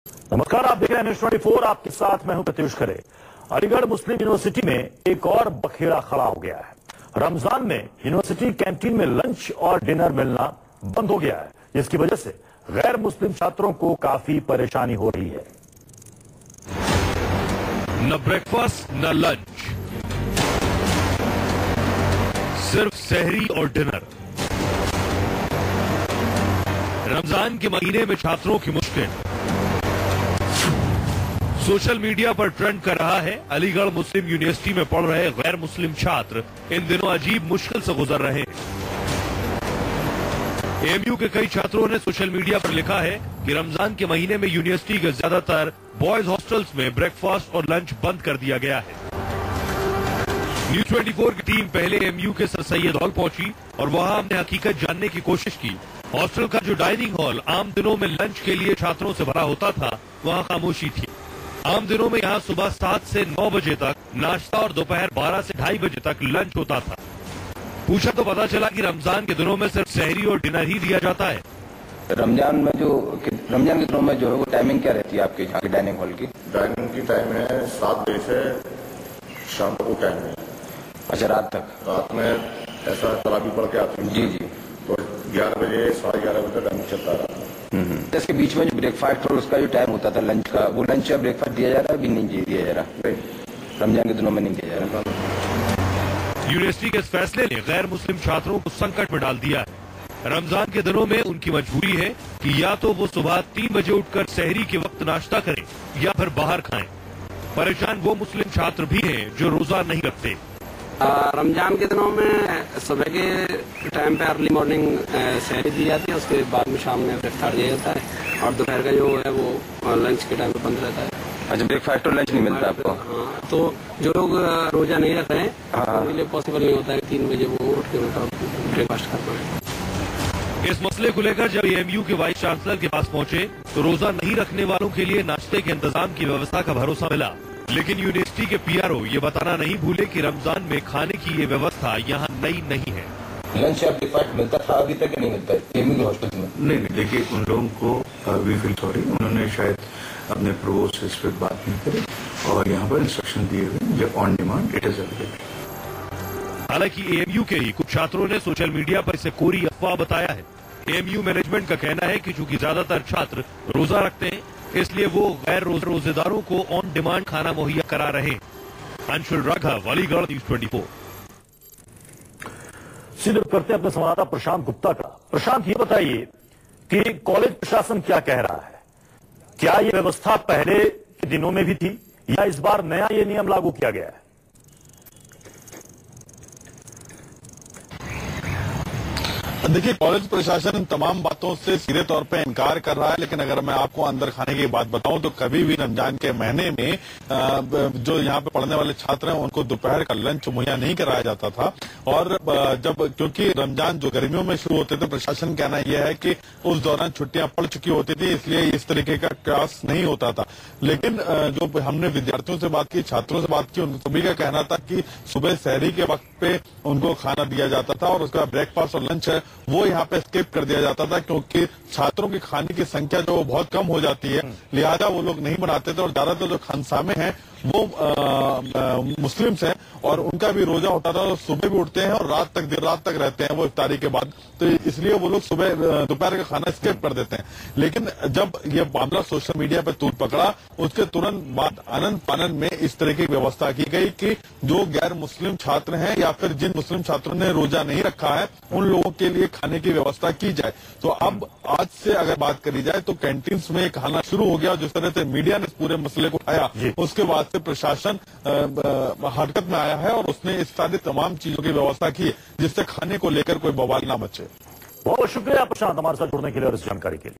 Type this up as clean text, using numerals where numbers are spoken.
नमस्कार, आप देख रहे हैं न्यूज़ 24। आपके साथ मैं हूं प्रत्युष खरे। अलीगढ़ मुस्लिम यूनिवर्सिटी में एक और बखेड़ा खड़ा हो गया है। रमजान में यूनिवर्सिटी कैंटीन में लंच और डिनर मिलना बंद हो गया है, जिसकी वजह से गैर मुस्लिम छात्रों को काफी परेशानी हो रही है। न ब्रेकफास्ट न लंच, सिर्फ सहरी और डिनर। रमजान के महीने में छात्रों की मुश्किल। सोशल मीडिया पर ट्रेंड कर रहा है। अलीगढ़ मुस्लिम यूनिवर्सिटी में पढ़ रहे गैर मुस्लिम छात्र इन दिनों अजीब मुश्किल से गुजर रहे हैं। एएमयू के कई छात्रों ने सोशल मीडिया पर लिखा है कि रमजान के महीने में यूनिवर्सिटी के ज्यादातर बॉयज हॉस्टल्स में ब्रेकफास्ट और लंच बंद कर दिया गया है। न्यूज़ 24 की टीम पहले एएमयू के सर सैयद हॉल पहुंची और वहां हमने हकीकत जानने की कोशिश की। हॉस्टल का जो डाइनिंग हॉल आम दिनों में लंच के लिए छात्रों से भरा होता था, वहां खामोशी थी। आम दिनों में यहाँ सुबह 7 से 9 बजे तक नाश्ता और दोपहर 12 से 2:30 बजे तक लंच होता था। पूछा तो पता चला कि रमजान के दिनों में सिर्फ सहरी और डिनर ही दिया जाता है। रमजान के दिनों में जो है वो टाइमिंग क्या रहती है आपके यहाँ की डाइनिंग हॉल की? डाइनिंग की टाइम है 7 बजे से शाम को टाइम है। अच्छा, रात तक? रात में ऐसा तरावी पढ़ के आते हैं जी जी। तो 11 बजे 11:30 बजे तक टाइम चलता रहा। इसके बीच में जो ब्रेकफास्ट और उसका जो टाइम होता था लंच का, वो लंच या ब्रेकफास्ट दिया जा रहा है? अभी नहीं दिया जा रहा? नहीं, रमजान के दिनों में नहीं दिया जा रहा। यूनिवर्सिटी के इस फैसले ने गैर मुस्लिम छात्रों को संकट में डाल दिया है। रमजान के दिनों में उनकी मजबूरी है कि या तो वो सुबह 3 बजे उठकर सहरी के वक्त नाश्ता करें या फिर बाहर खाएं। परेशान वो मुस्लिम छात्र भी हैं जो रोजा नहीं रखते। रमजान के दिनों में सुबह के टाइम पे अर्ली मॉर्निंग सहरी दी जाती है, उसके बाद में शाम में ब्रेकफास्ट दिया जाता है और दोपहर का जो है वो लंच के टाइम पे बंद रहता है। अच्छा, ब्रेकफास्ट और लंच नहीं मिलता आपको? हाँ, तो जो लोग रोजा नहीं रख रहे हैं उनके लिए पॉसिबल नहीं होता है 3 बजे वो उठ के ब्रेकफास्ट कर पाए। इस मसले को लेकर जब एएमयू के वाइस चांसलर के पास पहुंचे तो रोजा नहीं रखने वालों के लिए नाश्ते के इंतजाम की व्यवस्था का भरोसा मिला, लेकिन यूनिवर्सिटी के पीआरओ ये बताना नहीं भूले कि रमजान में खाने की ये व्यवस्था यहाँ नई नहीं है। लंच या ब्रेकफास्ट मिलता था अभी तक नहीं मिलता एएमयू के हॉस्टल में? नहीं, देखिए उन लोगों को वी फील सॉरी, उन्होंने शायद अपने प्रोवोस्ट से इस पर बात नहीं करी और यहाँ पर इंस्ट्रक्शन दिए हुए जब on demand it is available. हालांकि एएमयू के ही कुछ छात्रों ने सोशल मीडिया पर इसे कोरी अफवाह बताया है। एएमयू मैनेजमेंट का कहना है कि चूंकि ज्यादातर छात्र रोजा रखते हैं, इसलिए वो गैर रोजेदारों को ऑन डिमांड खाना मुहैया करा रहे हैं। अंशुल राघव, अलीगढ़, न्यूज़ 24। सीधे करते हैं अपने संवाददाता प्रशांत गुप्ता का। प्रशांत, ये बताइए कि कॉलेज प्रशासन क्या कह रहा है? क्या ये व्यवस्था पहले के दिनों में भी थी या इस बार नया ये नियम लागू किया गया है? देखिए, कॉलेज प्रशासन इन तमाम बातों से सीधे तौर पे इनकार कर रहा है, लेकिन अगर मैं आपको अंदर खाने की बात बताऊं तो कभी भी रमजान के महीने में जो यहाँ पे पढ़ने वाले छात्र हैं उनको दोपहर का लंच मुहैया नहीं कराया जाता था। और जब क्योंकि रमजान जो गर्मियों में शुरू होते थे, प्रशासन कहना यह है कि उस दौरान छुट्टियां पड़ चुकी होती थी, इसलिए इस तरीके का क्लास नहीं होता था। लेकिन जो हमने विद्यार्थियों से बात की, छात्रों से बात की, उन सभी का कहना था कि सुबह सहरी के वक्त पे उनको खाना दिया जाता था और उसके बाद ब्रेकफास्ट और लंच है वो यहाँ पे स्किप कर दिया जाता था, क्योंकि छात्रों की खाने की संख्या जो बहुत कम हो जाती है, लिहाजा वो लोग नहीं बनाते थे। और ज्यादातर जो खानसामे हैं वो मुस्लिम्स हैं और उनका भी रोजा होता था, तो सुबह भी उठते हैं और रात तक देर रात तक रहते हैं वो इफ्तारी के बाद, तो इसलिए वो लोग सुबह दोपहर का खाना स्किप कर देते हैं। लेकिन जब ये मामला सोशल मीडिया पर तूल पकड़ा, उसके तुरंत बाद आनंद फानंद में इस तरह की व्यवस्था की गई कि जो गैर मुस्लिम छात्र हैं या फिर जिन मुस्लिम छात्रों ने रोजा नहीं रखा है उन लोगों के लिए खाने की व्यवस्था की जाए। तो अब आज से अगर बात करी जाए तो कैंटीन में खाना शुरू हो गया। जिस तरह से मीडिया ने इस पूरे मसले को उठाया, उसके बाद से प्रशासन हरकत में आया है और उसने इस सारी तमाम चीजों की व्यवस्था की जिससे खाने को लेकर कोई बवाल ना मचे। बहुत शुक्रिया प्रशांत, हमारे साथ जुड़ने के लिए और इस जानकारी के लिए।